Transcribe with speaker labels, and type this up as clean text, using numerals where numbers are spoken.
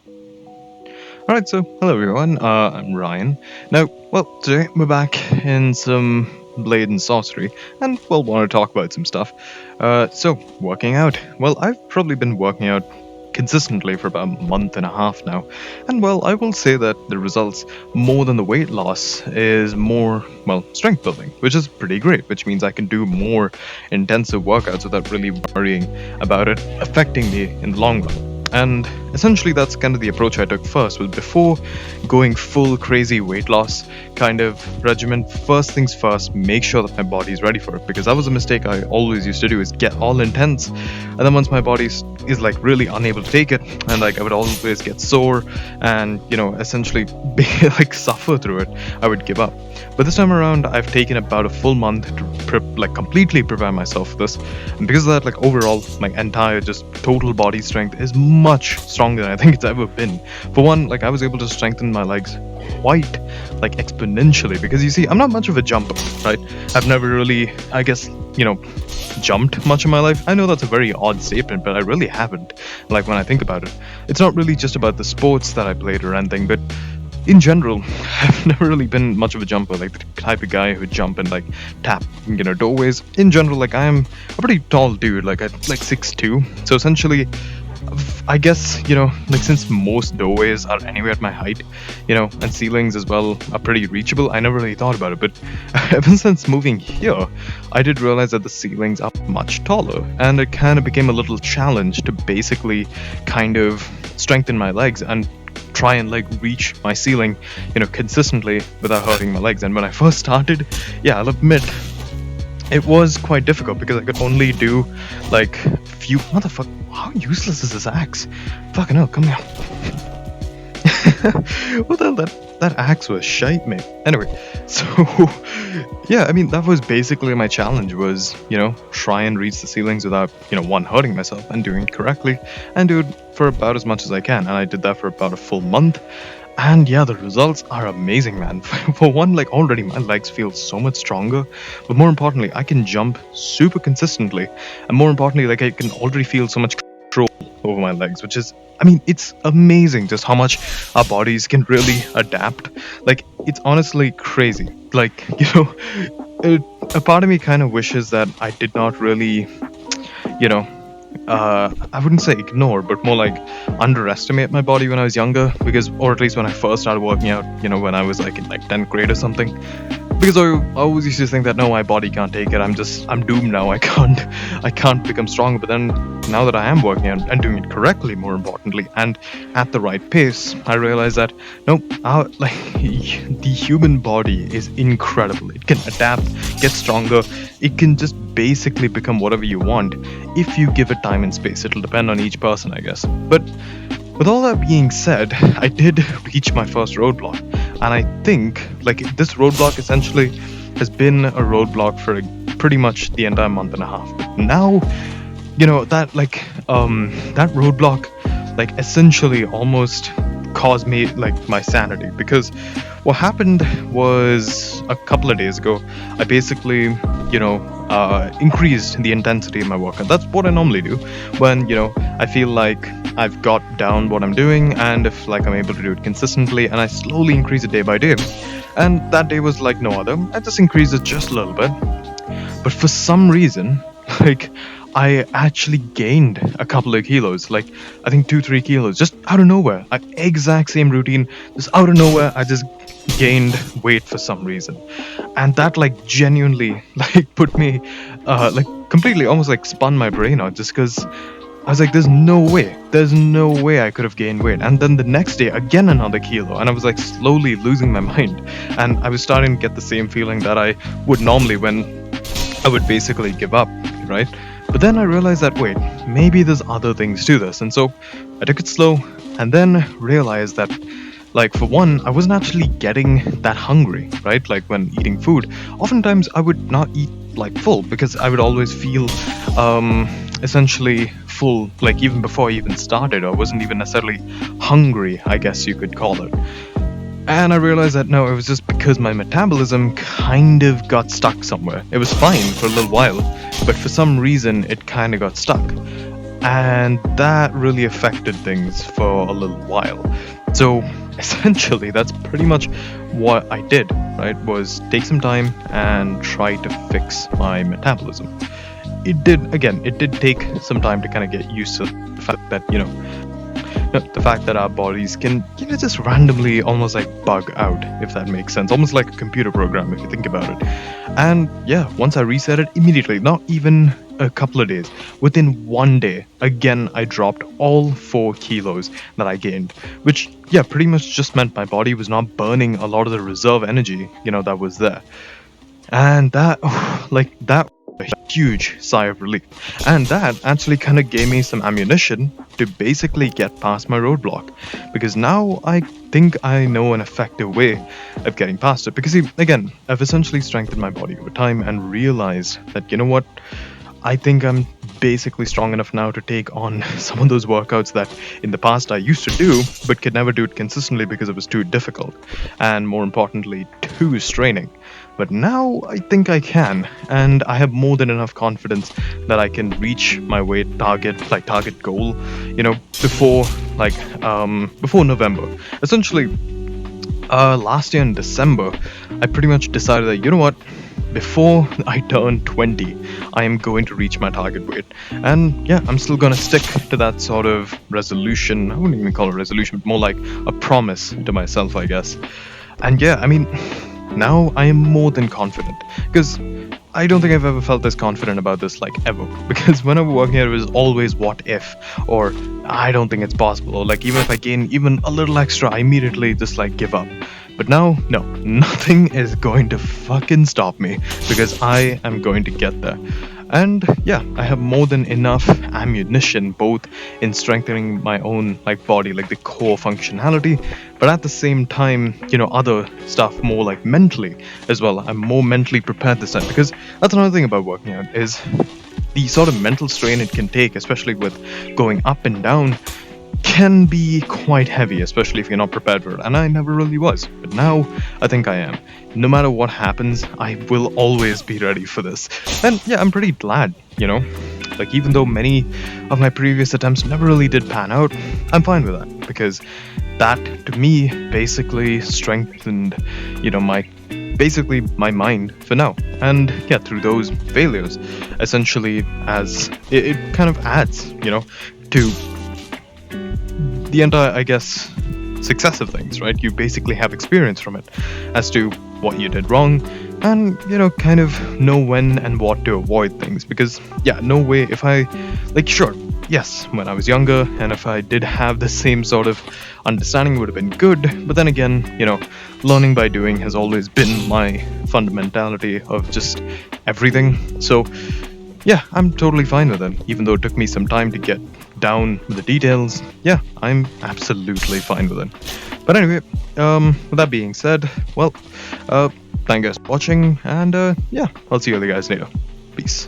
Speaker 1: Alright, so hello everyone, I'm Ryan. Now, well, today we're back in some Blade and Sorcery, and we'll want to talk about some stuff. So, working out. Well, I've probably been working out consistently for about a month and a half now, and well, I will say that the results, more than the weight loss, is more, well, strength building, which is pretty great, which means I can do more intensive workouts without really worrying about it affecting me in the long run. And essentially, that's kind of the approach I took first. Was before going full crazy weight loss kind of regimen, first things first, make sure that my body is ready for it. Because that was a mistake I always used to do: is get all intense, and then once my body is like really unable to take it, and like I would always get sore, and essentially be, like suffer through it. I would give up. But this time around, I've taken about a full month to completely prepare myself for this, and because of that, like overall, my entire just total body strength is much stronger than I think it's ever been. For one, like I was able to strengthen my legs quite like exponentially, because you see, I'm not much of a jumper, right? I've never really, I guess, jumped much in my life. I know that's a very odd statement, but I really haven't. Like when I think about it, it's not really just about the sports that I played or anything, but in general, I've never really been much of a jumper, like the type of guy who would jump and like tap, doorways. In general, like I'm a pretty tall dude, like I'm like 6'2". So essentially, I guess, like since most doorways are anywhere at my height, and ceilings as well are pretty reachable, I never really thought about it. But ever since moving here, I did realize that the ceilings are much taller, and it kind of became a little challenge to basically kind of strengthen my legs and try and like reach my ceiling, consistently without hurting my legs. And when I first started, yeah, I'll admit, it was quite difficult because I could only do like few. Motherfucker, how useless is this axe? Fucking hell, come here. What the hell? That axe was shite, mate. Anyway, so yeah, I mean that was basically my challenge, was try and reach the ceilings without one, hurting myself, and doing it correctly, and do it for about as much as I can. And I did that for about a full month. And yeah, the results are amazing, man. For one, like already my legs feel so much stronger, but more importantly, I can jump super consistently, and more importantly, like I can already feel so much control over my legs, which is, I mean, it's amazing just how much our bodies can really adapt. Like, it's honestly crazy. Like, a part of me kind of wishes that I did not really, you know, I wouldn't say ignore, but more like underestimate my body when I was younger, because, or at least when I first started working out, when I was like in like 10th grade or something. Because I always used to think that no, my body can't take it. I'm doomed now. I can't become stronger. But then now that I am working out and doing it correctly, more importantly, and at the right pace, I realize that no, like the human body is incredible. It can adapt, get stronger. It can just basically become whatever you want if you give it time and space. It'll depend on each person, I guess. But with all that being said, I did reach my first roadblock, and I think like this roadblock essentially has been a roadblock for pretty much the entire month and a half. But now, that that roadblock like essentially almost caused me like my sanity, because what happened was a couple of days ago, I basically increased the intensity of my workout. That's what I normally do when I feel like I've got down what I'm doing, and if like I'm able to do it consistently, and I slowly increase it day by day. And that day was like no other. I just increased it just a little bit, but for some reason, like I actually gained a couple of kilos, like I think 2-3 kilos, just out of nowhere. Exact same routine, just out of nowhere, I just gained weight for some reason. And that like genuinely like put me like completely almost like spun my brain out, just because I was like, there's no way I could have gained weight. And then the next day, again another kilo, and I was like slowly losing my mind, and I was starting to get the same feeling that I would normally when I would basically give up, right? But then I realized that wait, maybe there's other things to this, and so I took it slow, and then realized that, like, for one, I wasn't actually getting that hungry, right? Like when eating food, oftentimes I would not eat like full, because I would always feel essentially full, like even before I even started. I wasn't even necessarily hungry, I guess you could call it. And I realized that no, it was just because my metabolism kind of got stuck somewhere. It was fine for a little while, but for some reason it kind of got stuck. and that really affected things for a little while. So essentially, that's pretty much what I did, right? Was take some time and try to fix my metabolism. It did take some time to kind of get used to the fact that, the fact that our bodies can, just randomly almost like bug out, if that makes sense. Almost like a computer program, if you think about it. And yeah, once I reset it, immediately, not even a couple of days, within one day, again, I dropped all 4 kilos that I gained, which, yeah, pretty much just meant my body was not burning a lot of the reserve energy, that was there. And that, that was a huge sigh of relief. And that actually kind of gave me some ammunition to basically get past my roadblock. Because now I think I know an effective way of getting past it. Because, see, again, I've essentially strengthened my body over time and realized that, you know what? I think I'm basically strong enough now to take on some of those workouts that in the past I used to do, but could never do it consistently because it was too difficult, and more importantly, too straining. But now I think I can, and I have more than enough confidence that I can reach my weight target goal, before November. Essentially, last year in December, I pretty much decided that, you know what, before I turn 20, I am going to reach my target weight. And yeah, I'm still going to stick to that sort of resolution. I wouldn't even call it a resolution, but more like a promise to myself, I guess. And yeah, I mean, now I am more than confident. Because I don't think I've ever felt this confident about this, like, ever. Because when I was working out, it was always what if, or I don't think it's possible, or like, even if I gain even a little extra, I immediately just like give up. But now, no, nothing is going to fucking stop me because I am going to get there. And yeah, I have more than enough ammunition, both in strengthening my own like body, like the core functionality, but at the same time, other stuff more like mentally as well. I'm more mentally prepared this time because that's another thing about working out is the sort of mental strain it can take, especially with going up and down, can be quite heavy, especially if you're not prepared for it. And I never really was. But now I think I am. No matter what happens, I will always be ready for this. And yeah, I'm pretty glad, Like, even though many of my previous attempts never really did pan out, I'm fine with that. Because that, to me, basically strengthened, my mind for now. And yeah, through those failures, essentially, as it kind of adds, to the entire, I guess, success of things, right? You basically have experience from it as to what you did wrong and, kind of know when and what to avoid things. Because, yeah, no way if I, sure, yes, when I was younger and if I did have the same sort of understanding, it would have been good. But then again, learning by doing has always been my fundamentality of just everything. So, yeah, I'm totally fine with it, even though it took me some time to get down with the details. Yeah, I'm absolutely fine with it. But anyway, with that being said, well, thank you guys for watching, and yeah, I'll see you guys later. Peace.